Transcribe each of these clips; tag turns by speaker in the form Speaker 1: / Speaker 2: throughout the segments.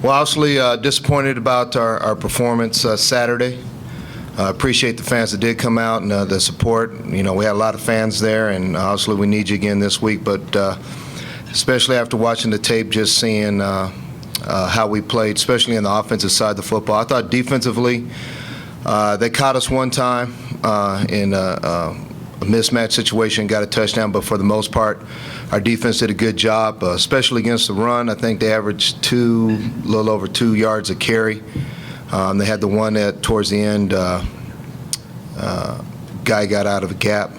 Speaker 1: Well, obviously disappointed about our performance Saturday. Appreciate the fans that did come out and the support. We had a lot of fans there, and obviously we need you again this week. But especially after watching the tape, just seeing how we played, especially in the offensive side of the football. I thought defensively they caught us one time in a mismatch situation, got a touchdown, but for the most part, our defense did a good job, especially against the run. I think they averaged a little over 2 yards a carry. They had the one that towards the end, guy got out of a gap,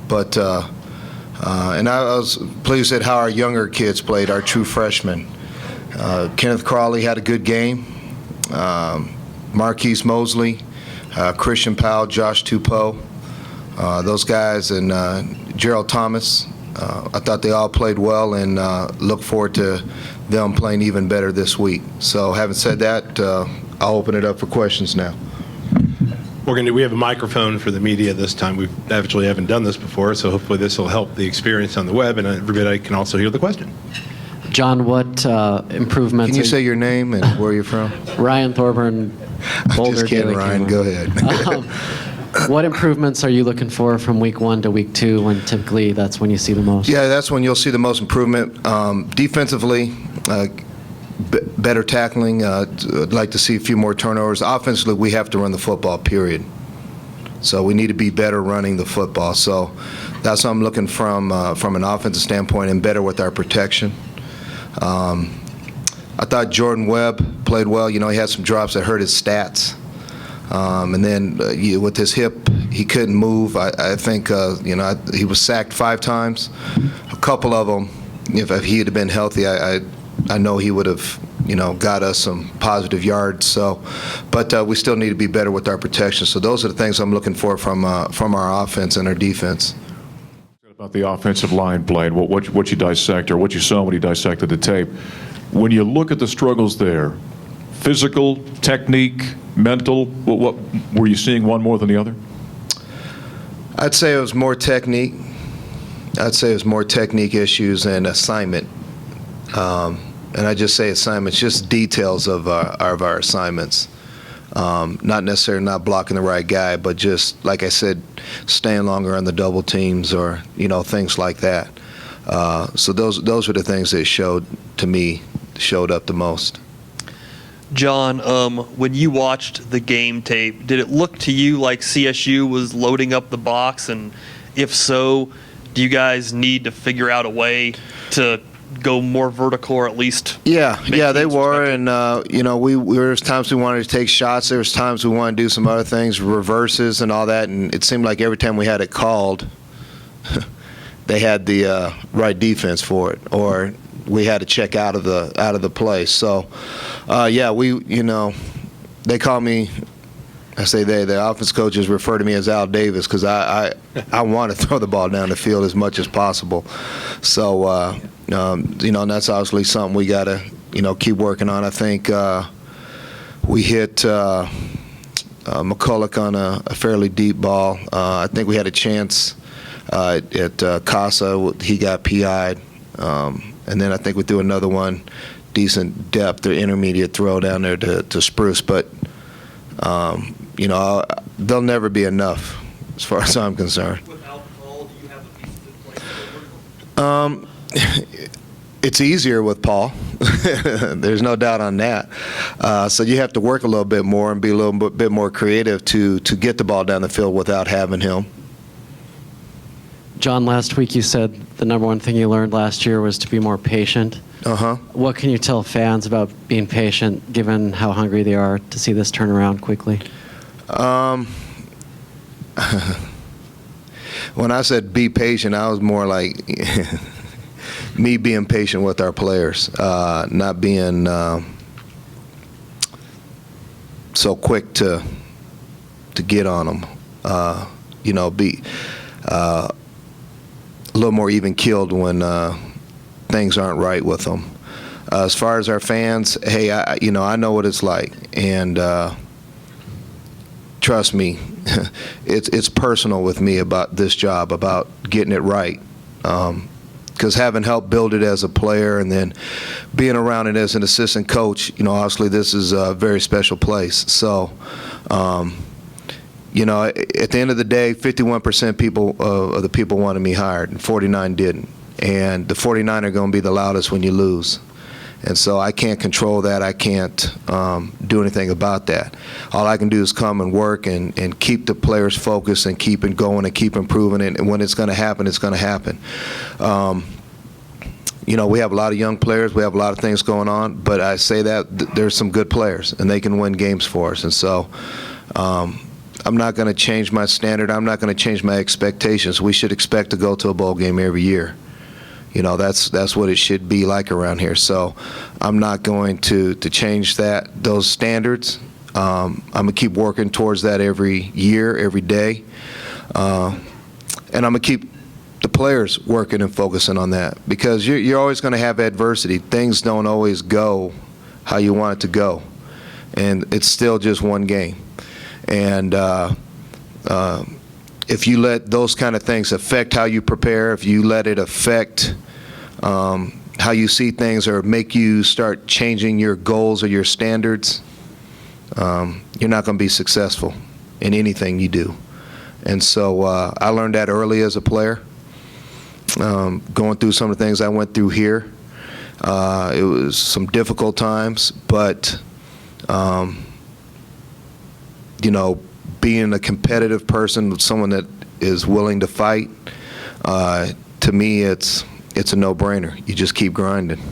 Speaker 1: but and I was pleased at how our younger kids played, our true freshmen. Kenneth Crawley had a good game. Marquise Mosley, Christian Powell, Josh Tupou, those guys, and Gerald Thomas. I thought they all played well, and look forward to them playing even better this week. So having said that, I'll open it up for questions now.
Speaker 2: We have a microphone for the media this time. We actually haven't done this before, so hopefully this will help the experience on the web, and everybody can also hear the question.
Speaker 3: John, what improvements?
Speaker 1: Can you say your name and where you're from?
Speaker 3: Ryan Thorburn, Boulder.
Speaker 1: Just kidding, Ryan. Go ahead.
Speaker 3: What improvements are you looking for from week 1 to week 2, when typically that's when you see the most?
Speaker 1: Yeah, that's when you'll see the most improvement. Defensively, better tackling. I'd like to see a few more turnovers. Offensively, we have to run the football, period. So we need to be better running the football. So that's what I'm looking from an offensive standpoint, and better with our protection. I thought Jordan Webb played well. He had some drops that hurt his stats. And then with his hip, he couldn't move. I think, he was sacked 5 times. A couple of them, if he had been healthy, I know he would have, got us some positive yards. So, but we still need to be better with our protection. So those are the things I'm looking for from our offense and our defense.
Speaker 4: About the offensive line play, and what you dissect, or what you saw when you dissected the tape. When you look at the struggles there, physical, technique, mental, what were you seeing one more than the other?
Speaker 1: I'd say it was more technique. I'd say it was more technique issues and assignment. And I just say assignments, just details of our assignments. Not necessarily not blocking the right guy, but just, like I said, staying longer on the double teams, or things like that. So those were the things that showed up the most.
Speaker 5: John, when you watched the game tape, did it look to you like CSU was loading up the box? And if so, do you guys need to figure out a way to go more vertical, or at least? Yeah,
Speaker 1: they were, and there was times we wanted to take shots. There was times we wanted to do some other things, reverses and all that, and it seemed like every time we had it called, they had the right defense for it, or we had to check out of the play. So, they call me. I say the offense coaches refer to me as Al Davis, because I want to throw the ball down the field as much as possible. So, and that's obviously something we got to keep working on. I think we hit McCulloch on a fairly deep ball. I think we had a chance at Casa. He got PI'd. And then I think we threw another one, decent depth or intermediate throw down there to Spruce. But, they'll never be enough as far as I'm concerned.
Speaker 5: Without Paul, do you have a piece that plays?
Speaker 1: It's easier with Paul. There's no doubt on that. So you have to work a little bit more and be a little bit more creative to get the ball down the field without having him.
Speaker 3: John, last week you said the number one thing you learned last year was to be more patient. What can you tell fans about being patient, given how hungry they are to see this turn around quickly?
Speaker 1: When I said be patient, I was more like me being patient with our players, not being so quick to get on them. Be a little more even keeled when things aren't right with them. As far as our fans, hey, I know what it's like, and trust me, it's personal with me about this job, about getting it right. because having helped build it as a player and then being around it as an assistant coach, obviously this is a very special place. So, at the end of the day, 51% of the people wanted me hired, and 49 didn't. And the 49 are going to be the loudest when you lose. And so I can't control that. I can't do anything about that. All I can do is come and work and keep the players focused and keep it going and keep improving it. And when it's going to happen, it's going to happen. We have a lot of young players. We have a lot of things going on. But I say that there's some good players, and they can win games for us. And so I'm not going to change my standard. I'm not going to change my expectations. We should expect to go to a bowl game every year. That's what it should be like around here. So I'm not going to change those standards. I'm going to keep working towards that every year, every day. And I'm going to keep the players working and focusing on that, because you're always going to have adversity. Things don't always go how you want it to go. And it's still just one game. And if you let those kind of things affect how you prepare, if you let it affect how you see things or make you start changing your goals or your standards, you're not going to be successful in anything you do. And so I learned that early as a player, going through some of the things I went through here. It was some difficult times, but being a competitive person, someone that is willing to fight, to me, it's a no-brainer. You just keep grinding.